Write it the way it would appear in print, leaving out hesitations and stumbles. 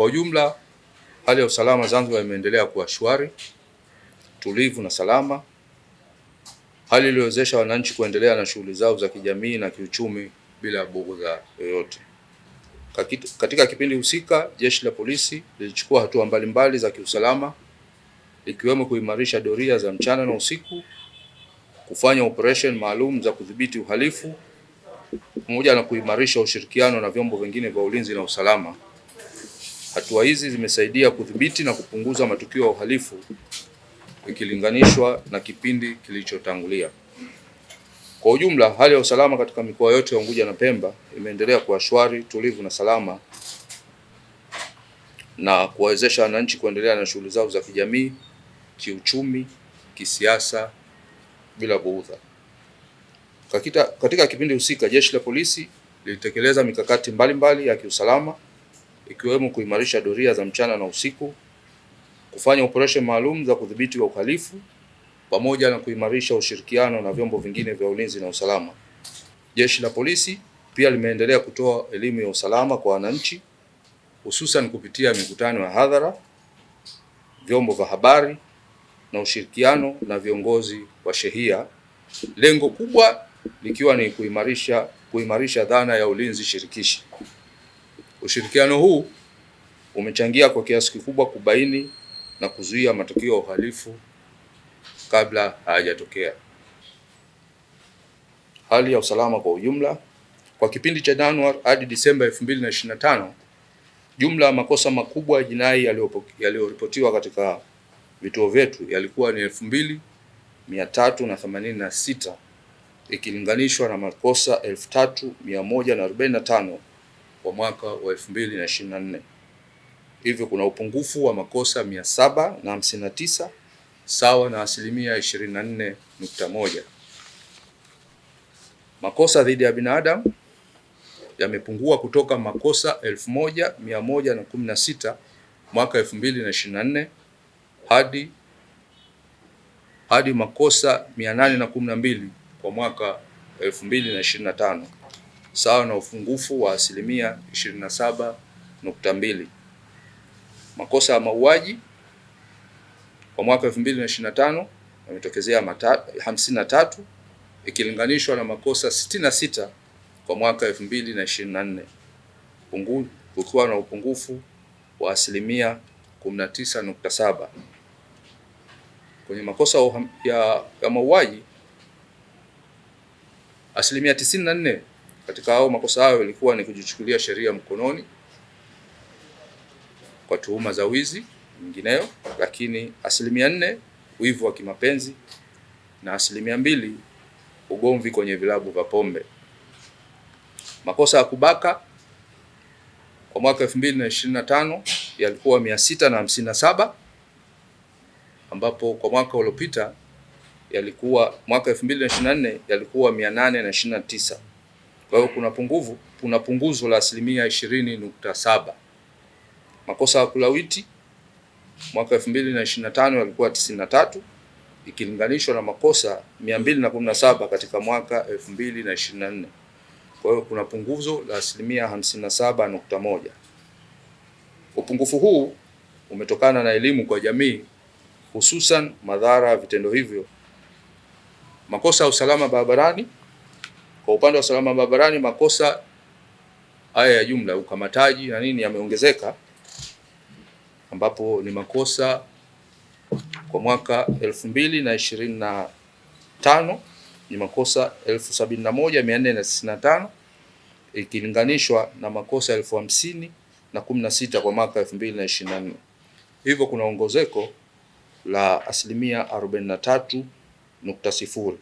Kwa ujumla, hali ya usalama Zanzibar imeendelea kuwa shwari, tulivu na salama, hali iliyowezesha wananchi kuendelea na shughuli zao za kijamii na kiuchumi bila bughudha yoyote. Katika kipindi husika, Jeshi la Polisi lilichukua hatua mbalimbali za kiusalama ikiwemo kuimarisha doria za mchana na usiku, kufanya operation maalum za kudhibiti uhalifu, pamoja na kuimarisha ushirikiano na vyombo vingine vya ulinzi na usalama. Hatua hizi zimesaidia kudhibiti na kupunguza matukio ya uhalifu ikilinganishwa na kipindi kilichotangulia. Kwa ujumla, hali ya usalama katika mikoa yote ya Unguja na Pemba imeendelea kuwa shwari, tulivu na salama na kuwawezesha wananchi kuendelea na shughuli zao za kijamii, kiuchumi, kisiasa bila bughudha. Katika kipindi husika, Jeshi la Polisi lilitekeleza mikakati mbalimbali ya kiusalama ikiwemo kuimarisha doria za mchana na usiku, kufanya operation maalum za kudhibiti uhalifu pamoja na kuimarisha ushirikiano na vyombo vingine vya ulinzi na usalama. Jeshi la Polisi pia limeendelea kutoa elimu ya usalama kwa wananchi, hususan kupitia mikutano ya hadhara, vyombo vya habari na ushirikiano na viongozi wa shehia, lengo kubwa likiwa ni kuimarisha dhana ya ulinzi shirikishi. Ushirikiano huu umechangia kwa kiasi kikubwa kubaini na kuzuia matukio ya uhalifu kabla hayajatokea. Hali ya usalama kwa ujumla kwa kipindi cha Januari hadi Disemba 2025, jumla ya makosa makubwa ya jinai yaliyoripotiwa katika vituo vyetu yalikuwa ni 2386 ikilinganishwa na makosa 3145 kwa mwaka wa 2024. Hivyo kuna upungufu wa makosa 759 sawa na 24.1%. Makosa dhidi ya binadamu yamepungua kutoka makosa 1116 mwaka 2024 hadi makosa 812 kwa mwaka 2025 sawa na upungufu wa 27.2%. Makosa ya mauaji kwa mwaka 2025 yametokezea 53 ikilinganishwa na makosa 66 kwa mwaka 2024, ukiwa na upungufu wa 19.7%. Kwenye makosa ya mauaji, 94% katika hao makosa hayo ilikuwa ni kujichukulia sheria mkononi kwa tuhuma za wizi nyingineyo, lakini 4% wivu wa kimapenzi na 2% ugomvi kwenye vilabu vya pombe. Makosa ya kubaka kwa mwaka 2025 yalikuwa 657, ambapo kwa mwaka uliopita mwaka 2024 yalikuwa 829. Kwa hiyo kuna punguzo la 20.7%. Makosa ya kulawiti mwaka 2025 yalikuwa 93 ikilinganishwa na makosa 217 katika mwaka 2024. Kwa hiyo kuna punguzo la 57.1%. Upungufu huu umetokana na elimu kwa jamii, hususan madhara ya vitendo hivyo. Makosa ya usalama barabarani, kwa upande wa usalama barabarani, makosa haya ya jumla ukamataji na nini yameongezeka, ambapo ni makosa kwa mwaka 2025 ni makosa 71,495 ikilinganishwa na makosa 50,016 kwa mwaka 2024. Hivyo kuna ongezeko la 43.0%.